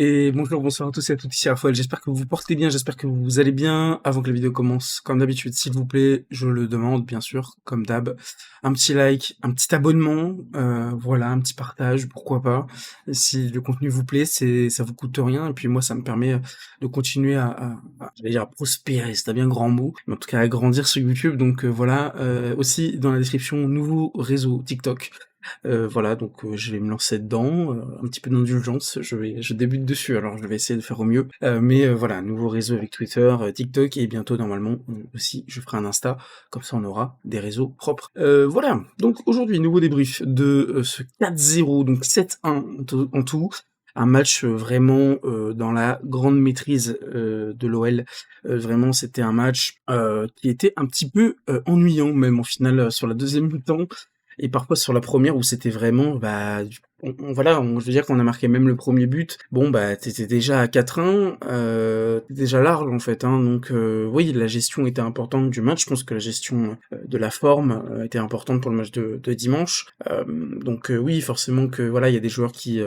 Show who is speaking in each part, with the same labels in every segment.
Speaker 1: Et bonjour, bonsoir à tous et à toutes, ici Raphaël. J'espère que vous vous portez bien, j'espère que vous allez bien. Avant que la vidéo commence, comme d'habitude, s'il vous plaît, je le demande, bien sûr, comme d'hab, un petit like, un petit abonnement, voilà, un petit partage, pourquoi pas. Si le contenu vous plaît, ça vous coûte rien, et puis moi, ça me permet de continuer j'allais dire à prospérer, c'est un bien grand mot, mais en tout cas à grandir sur YouTube. Donc voilà, aussi dans la description, nouveau réseau TikTok. Voilà, donc je vais me lancer dedans, un petit peu d'indulgence, je débute dessus, alors je vais essayer de faire au mieux. Mais voilà, nouveau réseau avec Twitter, TikTok et bientôt normalement aussi je ferai un Insta, comme ça on aura des réseaux propres. Voilà, donc aujourd'hui nouveau débrief de ce 4-0, donc 7-1 en tout. Un match vraiment dans la grande maîtrise de l'OL. Vraiment, c'était un match qui était un petit peu ennuyant même en finale sur la deuxième mi-temps. Et parfois sur la première où c'était vraiment, bah, voilà, je veux dire qu'on a marqué même le premier but. Bon, bah, t'étais déjà à 4-1, t'es déjà large en fait, hein, donc oui, la gestion était importante du match. Je pense que la gestion de la forme était importante pour le match de dimanche. Donc oui, forcément que voilà, il y a des joueurs qui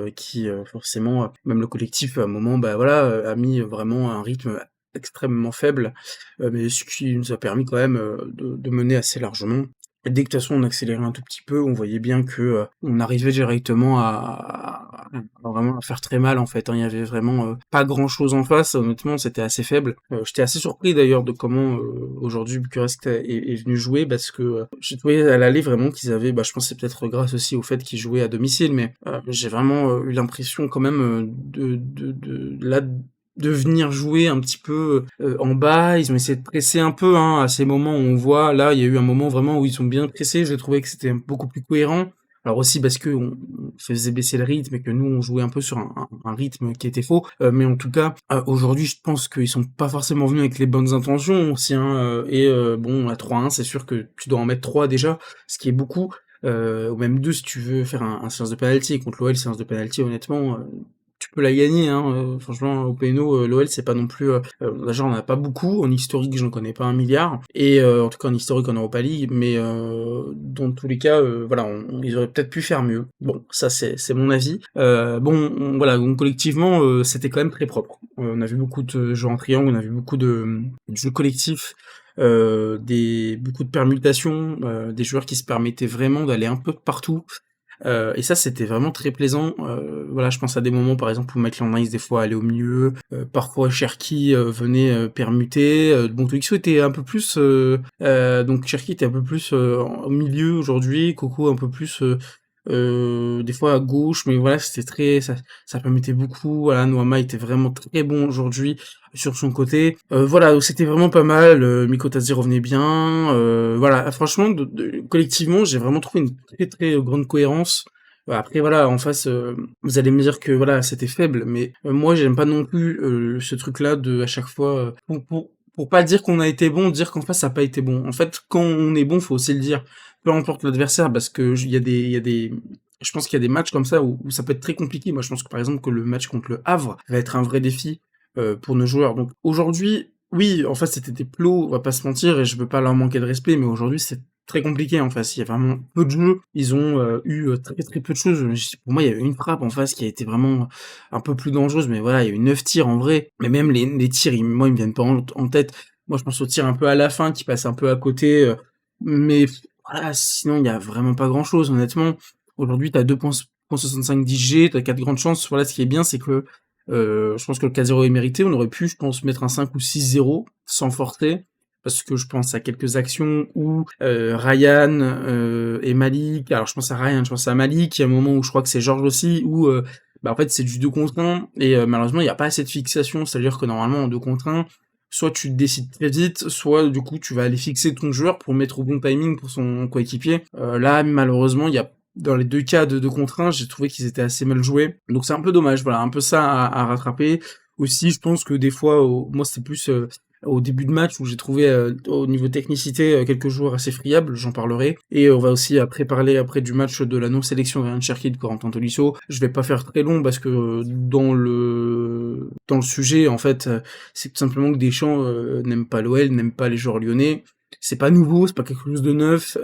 Speaker 1: forcément, même le collectif à un moment, bah voilà, a mis vraiment un rythme extrêmement faible, mais ce qui nous a permis quand même de mener assez largement. Et dès que de toute façon on accélérait un tout petit peu, on voyait bien que on arrivait directement à vraiment à faire très mal en fait, hein. Il y avait vraiment pas grand chose en face, honnêtement c'était assez faible. J'étais assez surpris d'ailleurs de comment aujourd'hui Bucarest est venu jouer parce que j'ai trouvé à l'aller vraiment qu'ils avaient, bah je pense que c'est peut-être grâce aussi au fait qu'ils jouaient à domicile, mais j'ai vraiment eu l'impression quand même là de venir jouer un petit peu en bas. Ils ont essayé de presser un peu, hein, à ces moments où on voit, là, il y a eu un moment vraiment où ils ont bien pressé, j'ai trouvé que c'était beaucoup plus cohérent. Alors aussi parce que on faisait baisser le rythme et que nous, on jouait un peu sur un rythme qui était faux. Mais en tout cas, aujourd'hui, je pense qu'ils sont pas forcément venus avec les bonnes intentions aussi, hein, bon, à 3-1, c'est sûr que tu dois en mettre 3 déjà, ce qui est beaucoup. Ou même 2 si tu veux faire un séance de penalty. Contre l'OL, séance de penalty, honnêtement, tu peux la gagner, hein. Franchement, au PNO, l'OL, c'est pas non plus. Déjà, on en a pas beaucoup. En historique, j'en connais pas un milliard. Et en tout cas, en historique, en Europa League. Mais dans tous les cas, voilà, ils auraient peut-être pu faire mieux. Bon, ça, c'est mon avis. Bon, voilà, donc collectivement, c'était quand même très propre. On a vu beaucoup de jeux en triangle, on a vu beaucoup de jeux collectifs. Beaucoup de permutations, des joueurs qui se permettaient vraiment d'aller un peu partout. Et ça, c'était vraiment très plaisant. Voilà, je pense à des moments, par exemple, où Maitland Nice, des fois, allait au milieu. Parfois, Cherki venait permuter. Bon, Tolisso était un peu plus... donc, Cherki était un peu plus au milieu aujourd'hui. Coco un peu plus... des fois à gauche, mais voilà, c'était ça permettait beaucoup. Voilà, Noama était vraiment très bon aujourd'hui sur son côté. Voilà, donc c'était vraiment pas mal. Miko Tadzi revenait bien. Voilà, franchement, collectivement, j'ai vraiment trouvé une très très grande cohérence. Après voilà, en face, vous allez me dire que voilà, c'était faible, mais moi j'aime pas non plus ce truc-là de à chaque fois pour pas dire qu'on a été bon, dire qu'en face ça a pas été bon. En fait, quand on est bon, faut aussi le dire, peu importe l'adversaire, parce que je pense qu'il y a des matchs comme ça où ça peut être très compliqué. Moi, je pense que par exemple que le match contre le Havre va être un vrai défi pour nos joueurs. Donc aujourd'hui, oui, en fait, c'était des plots, on va pas se mentir, et je veux pas leur manquer de respect, mais aujourd'hui, c'est très compliqué en face. Il y a vraiment peu de jeux. Ils ont eu très très peu de choses. Pour moi, il y a eu une frappe en face qui a été vraiment un peu plus dangereuse, mais voilà, il y a eu 9 tirs en vrai. Mais même les tirs, moi, ils me viennent pas en tête. Moi, je pense aux tirs un peu à la fin qui passent un peu à côté. Mais voilà, sinon, il y a vraiment pas grand chose, honnêtement. Aujourd'hui, t'as 2,65 d'IG, t'as 4 grandes chances. Voilà, ce qui est bien, c'est que je pense que le 4-0 est mérité. On aurait pu, je pense, mettre un 5 ou 6-0 sans forcer. Parce que je pense à quelques actions où Ryan et Malik, alors je pense à Ryan, je pense à Malik, il y a un moment où je crois que c'est Georges aussi, où bah en fait c'est du 2 contre 1, et malheureusement il n'y a pas assez de fixation, c'est-à-dire que normalement en 2 contre 1, soit tu te décides très vite, soit du coup tu vas aller fixer ton joueur pour mettre au bon timing pour son coéquipier. Là malheureusement il y a dans les deux cas de 2 contre 1, j'ai trouvé qu'ils étaient assez mal joués. Donc c'est un peu dommage, voilà, un peu ça à rattraper. Aussi, je pense que des fois, moi c'était plus au début de match où j'ai trouvé au niveau technicité quelques joueurs assez friables, j'en parlerai. Et on va aussi après parler après du match de la non-sélection de Ryan Cherki de Corentin Tolisso. Je vais pas faire très long parce que dans le sujet, en fait, c'est tout simplement que Deschamps n'aime pas l'OL, n'aime pas les joueurs lyonnais. C'est pas nouveau, c'est pas quelque chose de neuf.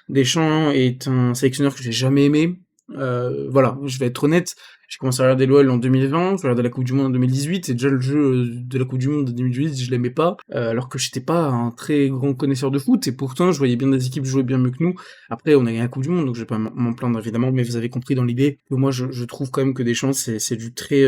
Speaker 1: Deschamps est un sélectionneur que j'ai jamais aimé. Voilà, je vais être honnête, j'ai commencé à regarder l'OL en 2020, je regardais la Coupe du Monde en 2018, et déjà le jeu de la Coupe du Monde de 2018, je l'aimais pas, alors que j'étais pas un très grand connaisseur de foot, et pourtant je voyais bien des équipes jouer bien mieux que nous. Après, on a gagné la Coupe du Monde, donc je vais pas m'en plaindre évidemment, mais vous avez compris dans l'idée que moi je trouve quand même que Deschamps, c'est du très...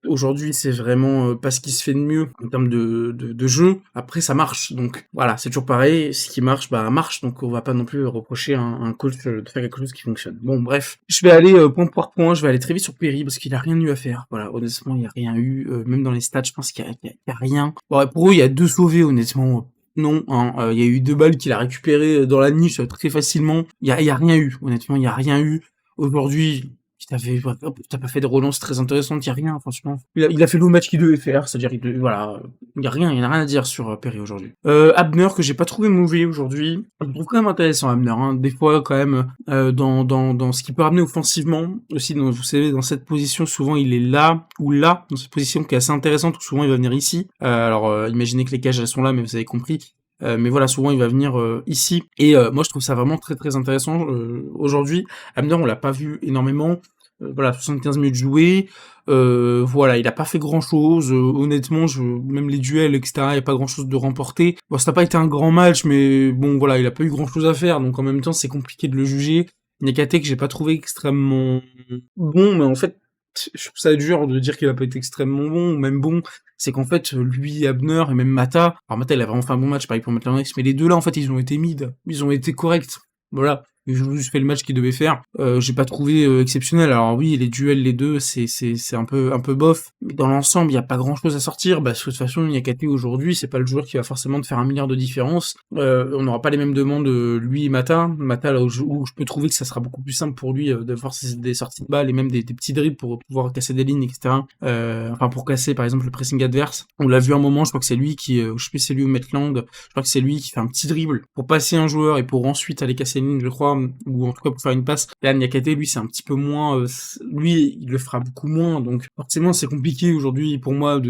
Speaker 1: Aujourd'hui, c'est vraiment pas ce qui se fait de mieux en termes de jeu. Après, ça marche, donc voilà, c'est toujours pareil. Ce qui marche, bah marche. Donc on va pas non plus reprocher à un coach de faire quelque chose qui fonctionne. Bon, bref, je vais aller point par point. Je vais aller très vite sur Perry parce qu'il a rien eu à faire. Voilà, honnêtement, il y a rien eu. Même dans les stats, je pense qu'il y a rien. Bon, pour eux, il y a 2 sauvés, honnêtement. Non, hein, il y a eu 2 balles qu'il a récupérées dans la niche très facilement. Il y a rien eu, honnêtement, il y a rien eu. Aujourd'hui, t'as pas fait de relance très intéressante, y a rien, franchement. Il a fait le match qu'il devait faire, c'est-à-dire, voilà, y a rien, y a rien à dire sur Perry aujourd'hui. Abner, que j'ai pas trouvé mauvais aujourd'hui. Je le trouve quand même intéressant, Abner, hein. Des fois, quand même, dans ce qu'il peut ramener offensivement, aussi, vous savez, dans cette position, souvent, il est là, ou là, dans cette position qui est assez intéressante, où souvent, il va venir ici. Imaginez que les cages, elles sont là, mais vous avez compris. Mais voilà, souvent il va venir ici, et moi je trouve ça vraiment très très intéressant. Aujourd'hui, Abner, on l'a pas vu énormément. Voilà, 75 minutes jouées. Voilà, il a pas fait grand chose. Honnêtement, même les duels, etc., il n'y a pas grand chose de remporté. Bon, ça n'a pas été un grand match, mais bon, voilà, il a pas eu grand chose à faire, donc en même temps, c'est compliqué de le juger. Nyakate que j'ai pas trouvé extrêmement bon, mais en fait, je trouve ça dur de dire qu'il a pas été extrêmement bon, ou même bon. C'est qu'en fait, lui, Abner et même Mata, alors Mata, il a vraiment fait un bon match, pareil pour Maitland-Niles, mais les deux là, en fait, ils ont été mid. Ils ont été corrects. Voilà. Ils ont juste fait le match qu'ils devaient faire. J'ai pas trouvé exceptionnel. Alors oui, les duels, les deux, c'est un peu bof. Mais dans l'ensemble, il y a pas grand chose à sortir. Parce que de toute façon, Nyakate aujourd'hui, c'est pas le joueur qui va forcément te faire 1 milliard de différence. On n'aura pas les mêmes demandes, lui et Mata. Mata, là où je peux trouver que ça sera beaucoup plus simple pour lui de faire des sorties de balles et même des petits dribbles pour pouvoir casser des lignes, etc. Enfin, pour casser, par exemple, le pressing adverse. On l'a vu un moment, je crois que c'est lui qui, je sais plus si c'est lui ou Maitland, je crois que c'est lui qui fait un petit dribble pour passer un joueur et pour ensuite aller casser une ligne, je crois, ou en tout cas pour faire une passe. Là, Nyakate, lui, c'est un petit peu moins, lui, il le fera beaucoup moins, donc forcément, c'est compliqué aujourd'hui pour moi en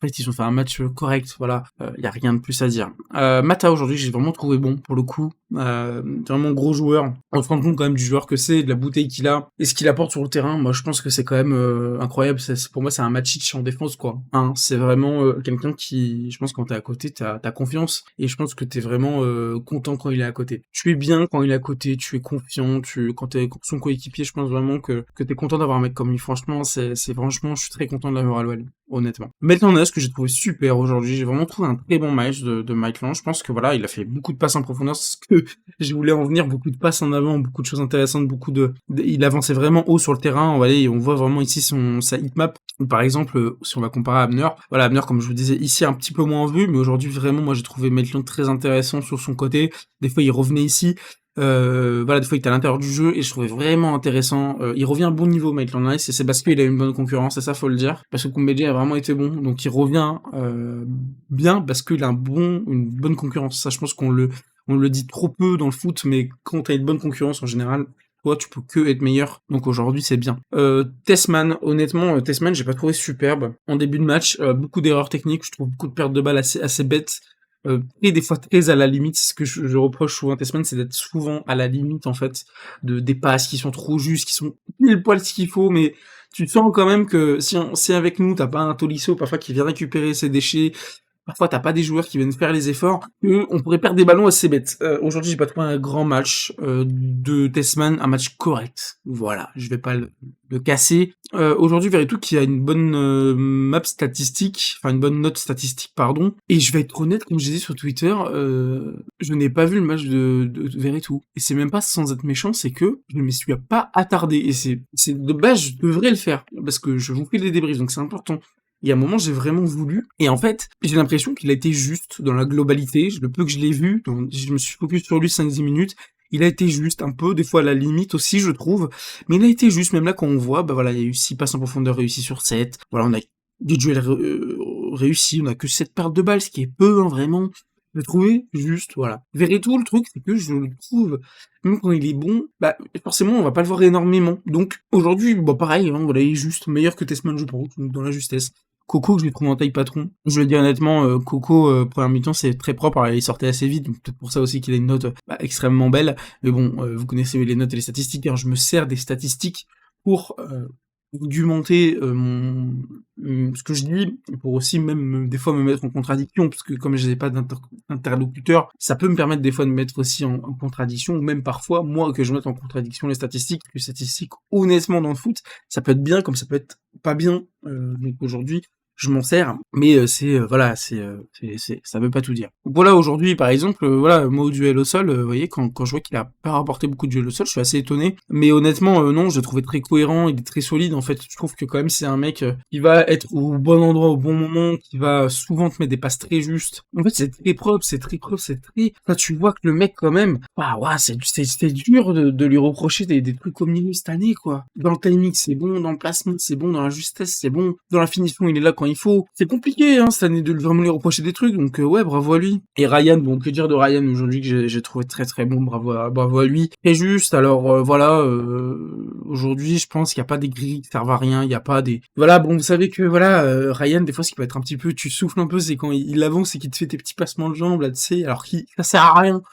Speaker 1: fait, ils ont fait un match correct, voilà, y a rien de plus à dire. Mata, aujourd'hui, j'ai vraiment trouvé bon, pour le coup, vraiment gros joueur. On se rend compte quand même du joueur que c'est, de la bouteille qu'il a, et ce qu'il apporte sur le terrain. Moi, je pense que c'est quand même incroyable. Pour moi, c'est un Matic en défense, quoi. Hein, c'est vraiment quelqu'un qui, je pense, quand t'es à côté, t'as confiance, et je pense que t'es vraiment content quand il est à côté. Tu es bien quand il est à côté, tu es confiant, quand t'es son coéquipier, je pense vraiment que t'es content d'avoir un mec comme lui. Franchement, franchement, je suis très content de l'avoir à l'OL, honnêtement. Maitland, ce que j'ai trouvé super aujourd'hui, j'ai vraiment trouvé un très bon match de Maitland. Je pense que voilà, il a fait beaucoup de passes en profondeur, ce que je voulais en venir, beaucoup de passes en avant, beaucoup de choses intéressantes, il avançait vraiment haut sur le terrain. On voit vraiment ici sa hitmap. Par exemple, si on va comparer à Abner, voilà, Abner, comme je vous disais, ici un petit peu moins vu, mais aujourd'hui vraiment, moi j'ai trouvé Maitland très intéressant sur son côté. Des fois il revenait ici, voilà, des fois il était à l'intérieur du jeu et je trouvais vraiment intéressant. Il revient à un bon niveau, Maitland-Niles, et c'est parce qu'il a une bonne concurrence, et ça faut le dire, parce que Kumbedji a vraiment été bon, donc il revient bien parce qu'il a une bonne concurrence. Ça, je pense qu'on le dit trop peu dans le foot, mais quand t'as une bonne concurrence en général, toi, tu peux que être meilleur. Donc aujourd'hui, c'est bien. Tessman, honnêtement, Tessman, j'ai pas trouvé superbe. En début de match, beaucoup d'erreurs techniques, je trouve beaucoup de pertes de balles assez bêtes. Et des fois très à la limite. Ce que je reproche souvent à Tessman, c'est d'être souvent à la limite, en fait, des passes qui sont trop justes, qui sont pile poil ce qu'il faut, mais tu sens quand même que si avec nous, t'as pas un Tolisso, parfois, qui vient récupérer ses déchets, parfois, t'as pas des joueurs qui viennent faire les efforts, on pourrait perdre des ballons assez bêtes. Aujourd'hui, j'ai pas trouvé un grand match de Tessman, un match correct. Voilà, je vais pas le casser. Aujourd'hui, Veretout qui a une bonne map statistique, enfin une bonne note statistique, pardon. Et je vais être honnête, comme je disais sur Twitter, je n'ai pas vu le match de Veretout. Et c'est même pas sans être méchant, c'est que je ne m'y suis pas attardé. Et c'est de base, je devrais le faire, parce que je vous fais des débriefs, donc c'est important. Et à un moment, j'ai vraiment voulu. Et en fait, j'ai l'impression qu'il a été juste dans la globalité. Le peu que je l'ai vu, donc je me suis focus sur lui 5-10 minutes. Il a été juste, un peu, des fois à la limite aussi, je trouve. Mais il a été juste, même là, quand on voit, bah voilà, il y a eu 6 passes en profondeur réussies sur 7. Voilà, on a des duels réussis, on a que 7 pertes de balles, ce qui est peu, hein, vraiment. Je l'ai trouvé juste, voilà. Veretout, le truc, c'est que je le trouve, même quand il est bon, bah, forcément, on va pas le voir énormément. Donc, aujourd'hui, bah, pareil, hein, voilà, il est juste meilleur que Tessman, je pense, dans la justesse. Coco, que je lui trouve en taille patron. Je le dis honnêtement, Coco, première mi-temps, c'est très propre. Alors, il sortait assez vite, donc peut-être pour ça aussi qu'il a une note extrêmement belle. Mais bon, vous connaissez les notes et les statistiques. Hein, je me sers des statistiques pour argumenter ce que je dis, pour aussi même des fois me mettre en contradiction, parce que comme je n'ai pas d'interlocuteur, ça peut me permettre des fois de me mettre aussi en contradiction, ou même parfois, moi, que je mette en contradiction les statistiques, parce que les statistiques, honnêtement, dans le foot, ça peut être bien comme ça peut être pas bien. Donc aujourd'hui, je m'en sers, mais voilà, ça veut pas tout dire. Donc voilà, aujourd'hui, par exemple, voilà, moi au duel au sol, vous voyez, quand je vois qu'il a pas rapporté beaucoup de duels au sol, je suis assez étonné. Mais honnêtement, non, je le trouvais très cohérent, il est très solide, en fait. Je trouve que quand même, c'est un mec qui va être au bon endroit au bon moment, qui va souvent te mettre des passes très justes. En fait, c'est très propre, c'est très propre, c'est très... Là, tu vois que le mec, quand même, c'était dur de lui reprocher des trucs au milieu cette année, quoi. Dans le timing, c'est bon, dans le placement, c'est bon, dans la justesse, c'est bon, dans la finition, il est là quand il faut. C'est compliqué, hein, cette année, de vraiment lui reprocher des trucs, donc ouais, bravo à lui. Et Ryan, bon, que dire de Ryan aujourd'hui, que j'ai trouvé très très bon, bravo à lui. Et juste, alors, voilà, aujourd'hui, je pense qu'il n'y a pas des grilles qui servent à rien, il n'y a pas des... Voilà, bon, vous savez que, voilà, Ryan, des fois, ce qui peut être un petit peu, tu souffles un peu, c'est quand il avance et qu'il te fait tes petits passements de jambes, là, tu sais, alors ça sert à rien.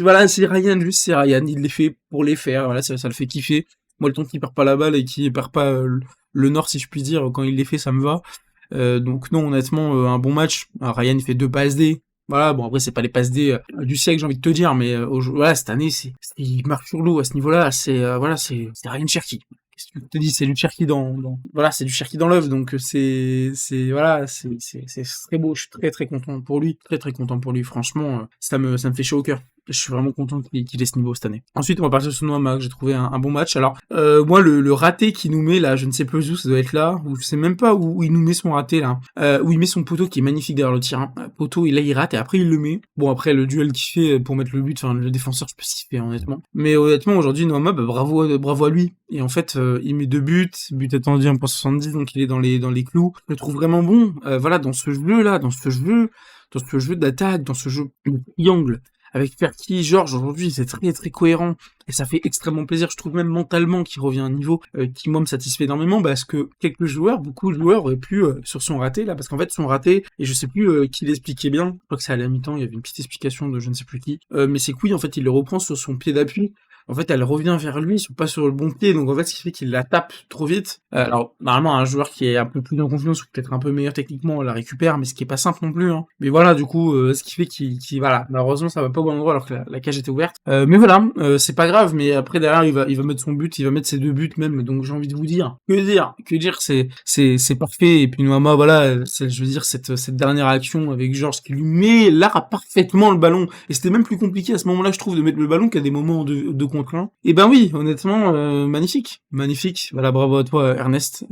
Speaker 1: Voilà, c'est Ryan, juste c'est Ryan, il les fait pour les faire, voilà, ça le fait kiffer. Moi, le temps qu'il perd pas la balle et qu'il perd pas le nord, si je puis dire, quand il les fait, ça me va. Donc non, honnêtement, un bon match. Ryan il fait 2 passes D. Voilà, bon après c'est pas les passes D du siècle, j'ai envie de te dire, mais voilà, cette année il marche sur l'eau à ce niveau-là. Voilà, c'est Ryan Cherki. Qu'est-ce que je te dis, c'est du Cherki voilà, c'est du Cherki dans l'œuf, donc voilà, c'est très beau. Je suis très très content pour lui, très très content pour lui. Franchement, ça me fait chaud au cœur. Je suis vraiment content qu'il ait ce niveau cette année. Ensuite, on va partir sur Noama, que j'ai trouvé un bon match. Alors, moi, le raté qu'il nous met, là, je ne sais plus où, ça doit être là, ou je sais même pas où il nous met son raté, là. Où il met son poteau qui est magnifique derrière le tir. Hein. Poteau, et là, il rate, et après, il le met. Bon, après, le duel qu'il fait pour mettre le but, enfin, le défenseur, je sais pas ce qu'il fait, honnêtement. Mais honnêtement, aujourd'hui, Noama, bravo à lui. Et en fait, il met 2 buts, but attendu 1,70, donc il est dans les clous. Je le trouve vraiment bon, voilà, dans ce jeu d'attaque, dans ce jeu de triangle. Avec Ferki, Georges, aujourd'hui, c'est très très cohérent. Et ça fait extrêmement plaisir. Je trouve même mentalement qu'il revient à un niveau qui, moi, me satisfait énormément. Parce que beaucoup de joueurs auraient pu, sur son raté, là, parce qu'en fait, son raté, et je sais plus qui l'expliquait bien, je crois que c'est à la mi-temps, il y avait une petite explication de je ne sais plus qui, mais c'est que oui, en fait, il le reprend sur son pied d'appui. En fait, elle revient vers lui, ils sont pas sur le bon pied, donc en fait, ce qui fait qu'il la tape trop vite. Alors, normalement, un joueur qui est un peu plus en confiance, ou peut-être un peu meilleur techniquement, la récupère, mais ce qui est pas simple non plus, hein. Mais voilà, du coup, ce qui fait qu'il voilà, malheureusement, ça va pas au bon endroit alors que la cage était ouverte. Mais voilà, c'est pas grave, mais après, derrière, il va mettre son but, il va mettre ses 2 buts même, donc j'ai envie de vous dire, que dire, c'est parfait, et puis Noama, voilà, je veux dire, cette dernière action avec Georges qui lui met là parfaitement le ballon, et c'était même plus compliqué à ce moment-là, je trouve, de mettre le ballon qu'à des moments de contre 1. Et ben oui, honnêtement, magnifique. Voilà, bravo à toi, Ernest.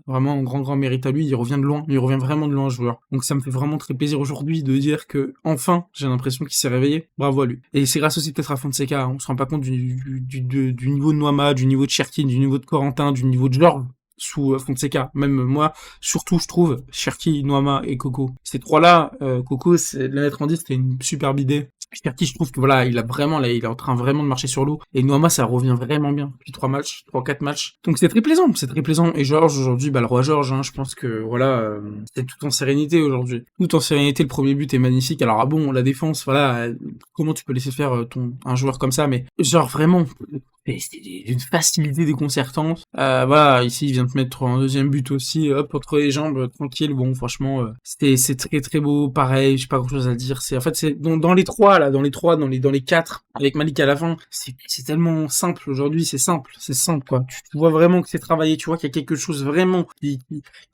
Speaker 1: Vraiment, un grand mérite à lui. Il revient de loin. Il revient vraiment de loin, ce joueur. Donc ça me fait vraiment très plaisir aujourd'hui de dire que, enfin, j'ai l'impression qu'il s'est réveillé. Bravo à lui. Et c'est grâce aussi peut-être à Fonseca. On se rend pas compte du niveau de Noama, du niveau de Cherki, du niveau de Corentin, du niveau de Georges sous Fonseca. Même moi, surtout, je trouve, Cherki, Noama et Coco. Ces trois-là, Coco, la lettre en 10, c'était une superbe idée. Cherki, je trouve que voilà, il est en train vraiment de marcher sur l'eau. Et Noama, ça revient vraiment bien. Depuis 4 matchs. Donc c'est très plaisant, Et Georges, aujourd'hui, le roi Georges, hein, je pense que voilà, c'est tout en sérénité aujourd'hui. Tout en sérénité, le premier but est magnifique. Alors bon, la défense, voilà, comment tu peux laisser faire un joueur comme ça, mais genre vraiment, c'est d'une facilité déconcertante. Voilà, ici il vient de mettre un deuxième but aussi, hop, entre les jambes, tranquille. Bon, franchement, c'est très très beau. Pareil, j'ai pas grand chose à dire. C'est en fait c'est dans les trois là, dans les quatre, avec Malik à la fin. C'est tellement simple aujourd'hui. C'est simple quoi. Tu vois vraiment que c'est travaillé. Tu vois qu'il y a quelque chose vraiment qui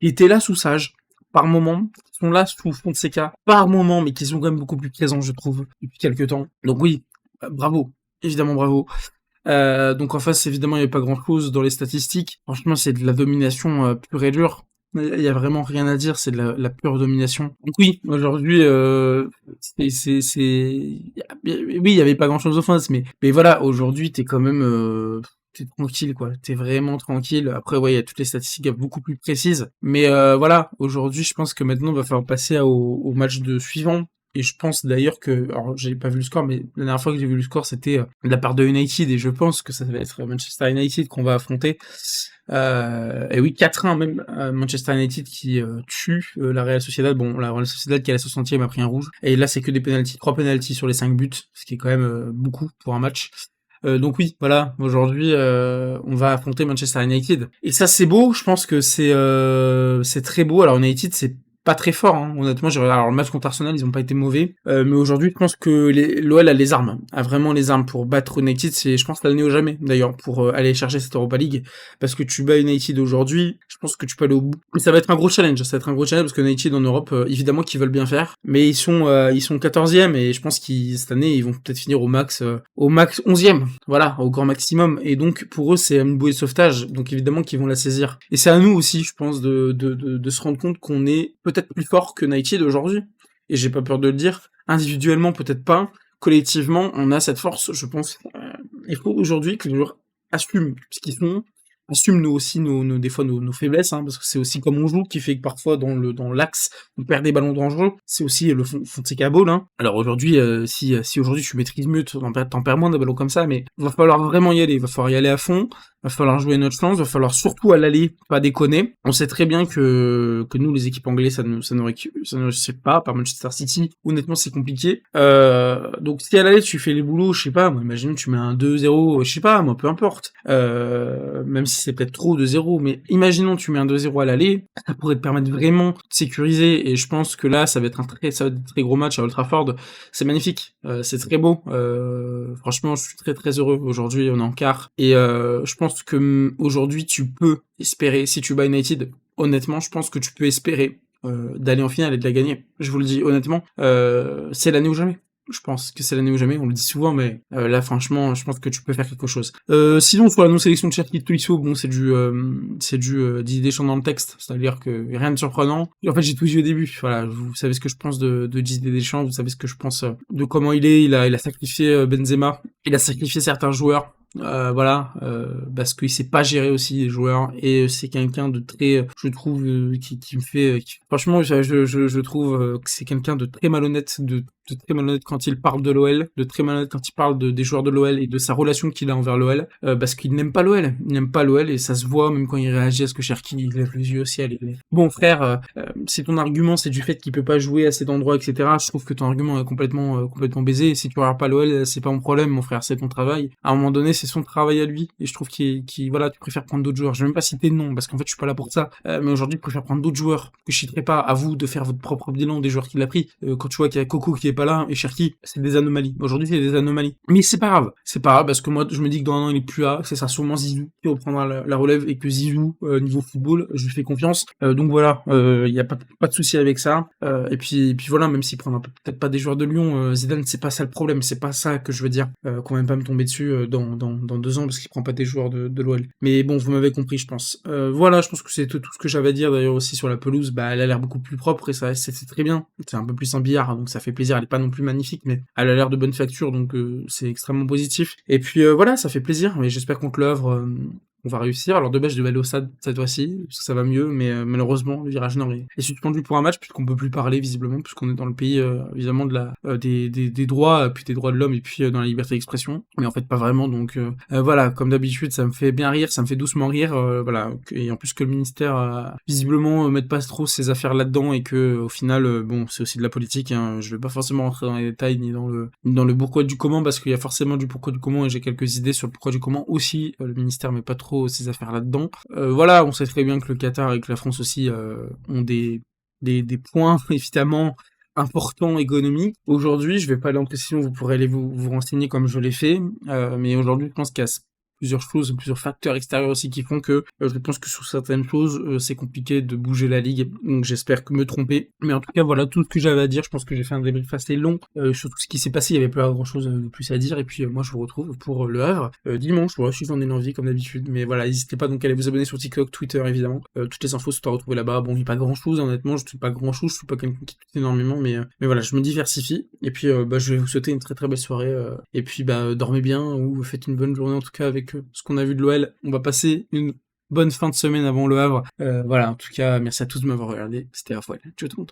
Speaker 1: était là sous Sage par moment, qui sont là sous Fonseca par moment, mais qui sont quand même beaucoup plus présents, je trouve, depuis quelques temps. Donc oui, bravo, évidemment bravo. Donc en face, évidemment, il n'y avait pas grand-chose dans les statistiques. Franchement, c'est de la domination pure et dure. Il y a vraiment rien à dire, c'est de la pure domination. Donc oui, aujourd'hui, oui, il y avait pas grand-chose en face, mais voilà, aujourd'hui, t'es quand même, t'es tranquille, quoi. T'es vraiment tranquille. Après, ouais, il y a toutes les statistiques beaucoup plus précises, mais voilà, aujourd'hui, je pense que maintenant, on va falloir passer au match suivant. Et je pense d'ailleurs que, alors j'ai pas vu le score, mais la dernière fois que j'ai vu le score, c'était de la part de United, et je pense que ça va être Manchester United qu'on va affronter. Et oui, 4-1 même, Manchester United qui tue la Real Sociedad. Bon, la Real Sociedad qui à la 60e a pris un rouge. Et là, c'est que des penalties, 3 penalties sur les 5 buts, ce qui est quand même beaucoup pour un match. Donc oui, voilà, aujourd'hui on va affronter Manchester United. Et ça c'est beau, je pense que c'est très beau. Alors United c'est pas très fort, hein. Honnêtement. Alors le match contre Arsenal, ils ont pas été mauvais, mais aujourd'hui je pense que l'OL a les armes, a vraiment les armes pour battre United. C'est, je pense, l'année ou jamais d'ailleurs pour aller chercher cette Europa League, parce que tu bats United aujourd'hui, je pense que tu peux aller au bout. Mais ça va être un gros challenge, ça va être un gros challenge parce que United en Europe, évidemment qu'ils veulent bien faire, mais ils sont 14e, et je pense qu'ils cette année ils vont peut-être finir au max 11e, voilà, au grand maximum. Et donc pour eux c'est une bouée de sauvetage, donc évidemment qu'ils vont la saisir. Et c'est à nous aussi, je pense, de se rendre compte qu'on est peut-être plus fort que United aujourd'hui. Et j'ai pas peur de le dire. Individuellement, peut-être pas. Collectivement, on a cette force, je pense. Il faut aujourd'hui que les joueurs assument ce qu'ils sont, assument nous aussi des fois nos faiblesses, hein, parce que c'est aussi comme on joue qui fait que parfois dans l'axe on perd des ballons dangereux. C'est aussi le Fonseca Ball, hein. Alors aujourd'hui, si aujourd'hui tu maîtrises mieux, t'en perds moins des ballons comme ça, mais il va falloir vraiment y aller, il va falloir y aller à fond. Va falloir jouer notre chance, va falloir surtout à l'aller pas déconner. On sait très bien que nous, les équipes anglaises, ça ne réussit pas, par Manchester City. Honnêtement, c'est compliqué. Donc si à l'aller tu fais les boulots, je sais pas, moi, imagine tu mets un 2-0, je sais pas, moi, peu importe. Même si c'est peut-être trop 2-0, mais imaginons tu mets un 2-0 à l'aller, ça pourrait te permettre vraiment de sécuriser, et je pense que là, ça va être un très gros match à Old Trafford. C'est magnifique, c'est très beau. Franchement, je suis très très heureux. Aujourd'hui, on est en quart, et je pense que aujourd'hui tu peux espérer, si tu bats United, honnêtement je pense que tu peux espérer d'aller en finale et de la gagner. Je vous le dis honnêtement, c'est l'année ou jamais. Je pense que c'est l'année ou jamais, on le dit souvent, mais là franchement je pense que tu peux faire quelque chose. Sinon sur la non-sélection de Cherki Tolisso, bon c'est du Didier Deschamps dans le texte, c'est-à-dire que rien de surprenant. Et en fait j'ai tout dit au début, voilà, vous savez ce que je pense de Didier Deschamps, vous savez ce que je pense de comment il est, il a sacrifié Benzema, il a sacrifié certains joueurs. Voilà, parce qu'il sait pas gérer aussi les joueurs, et c'est quelqu'un de très, je trouve, qui me fait, franchement, je trouve que c'est quelqu'un de très malhonnête, de très malhonnête quand il parle de l'OL, de très malhonnête quand il parle des joueurs de l'OL et de sa relation qu'il a envers l'OL, parce qu'il n'aime pas l'OL, il n'aime pas l'OL, et ça se voit même quand il réagit à ce que Cherki il lève les yeux au ciel. Bon frère, si ton argument c'est du fait qu'il peut pas jouer à cet endroit, etc., je trouve que ton argument est complètement baisé. Si tu regardes pas l'OL, c'est pas mon problème, mon frère, c'est ton travail. À un moment donné, c'est son travail à lui, et je trouve voilà, tu préfères prendre d'autres joueurs. Je vais même pas citer de nom, parce qu'en fait je suis pas là pour ça, mais aujourd'hui tu préfères prendre d'autres joueurs que je citerai pas. À vous de faire votre propre bilan des joueurs qu'il a pris. Quand tu vois qu'il y a Coco qui est pas là, et Cherki, c'est des anomalies. Aujourd'hui c'est des anomalies, mais c'est pas grave, parce que moi je me dis que dans un an il est plus là, c'est ça, sûrement Zizou qui reprendra la relève, et que Zizou, niveau football, je lui fais confiance. Donc voilà, il y a pas de souci avec ça. Et puis voilà, même s'il prendra peut-être pas des joueurs de Lyon, Zidane, c'est pas ça le problème, c'est pas ça que je veux dire. Qu'on même pas me tomber dessus dans 2 ans parce qu'il prend pas des joueurs de l'OL. Mais bon, vous m'avez compris, je pense. Voilà, je pense que c'est tout ce que j'avais à dire. D'ailleurs aussi sur la pelouse, bah elle a l'air beaucoup plus propre, et ça c'est très bien. C'est un peu plus en billard, donc ça fait plaisir. Elle est pas non plus magnifique, mais elle a l'air de bonne facture, donc c'est extrêmement positif. Et puis voilà, ça fait plaisir. Mais j'espère contre le Havre, on va réussir. Alors de base, je devais aller au stade cette fois-ci, parce que ça va mieux, mais malheureusement, le virage nord est suspendu pour un match, puisqu'on peut plus parler visiblement, puisqu'on est dans le pays évidemment de des droits, puis des droits de l'homme, et puis dans la liberté d'expression. Mais en fait, pas vraiment. Donc voilà, comme d'habitude, ça me fait bien rire, ça me fait doucement rire. Voilà, et en plus que le ministère visiblement mette pas trop ses affaires là-dedans, et que au final, bon, c'est aussi de la politique. Hein. Je vais pas forcément rentrer dans les détails ni dans le pourquoi du comment, parce qu'il y a forcément du pourquoi du comment, et j'ai quelques idées sur le pourquoi du comment aussi. Le ministère met pas trop ses affaires là-dedans. Voilà, on sait très bien que le Qatar et que la France aussi ont des points évidemment importants économiques. Aujourd'hui, je vais pas aller en précision, vous pourrez aller vous renseigner comme je l'ai fait, mais aujourd'hui, je pense qu'il y a plusieurs choses, plusieurs facteurs extérieurs aussi qui font que je pense que sur certaines choses, c'est compliqué de bouger la ligue, donc j'espère que me tromper. Mais en tout cas, voilà tout ce que j'avais à dire. Je pense que j'ai fait un débrief assez long sur tout ce qui s'est passé. Il y avait pas grand chose de plus à dire, et puis moi je vous retrouve pour le Havre dimanche. Voilà, si j'en ai l'envie comme d'habitude, mais voilà, n'hésitez pas donc à aller vous abonner sur TikTok, Twitter évidemment. Toutes les infos sont à retrouver là-bas. Bon, il n'y a pas grand chose, honnêtement, je suis pas quelqu'un qui tweet énormément, mais voilà, je me diversifie, et puis je vais vous souhaiter une très très belle soirée, et puis dormez bien, ou faites une bonne journée en tout cas avec ce qu'on a vu de l'OL. On va passer une bonne fin de semaine avant le Havre. Voilà, en tout cas, merci à tous de m'avoir regardé. C'était Raphaël. Ciao tout le monde.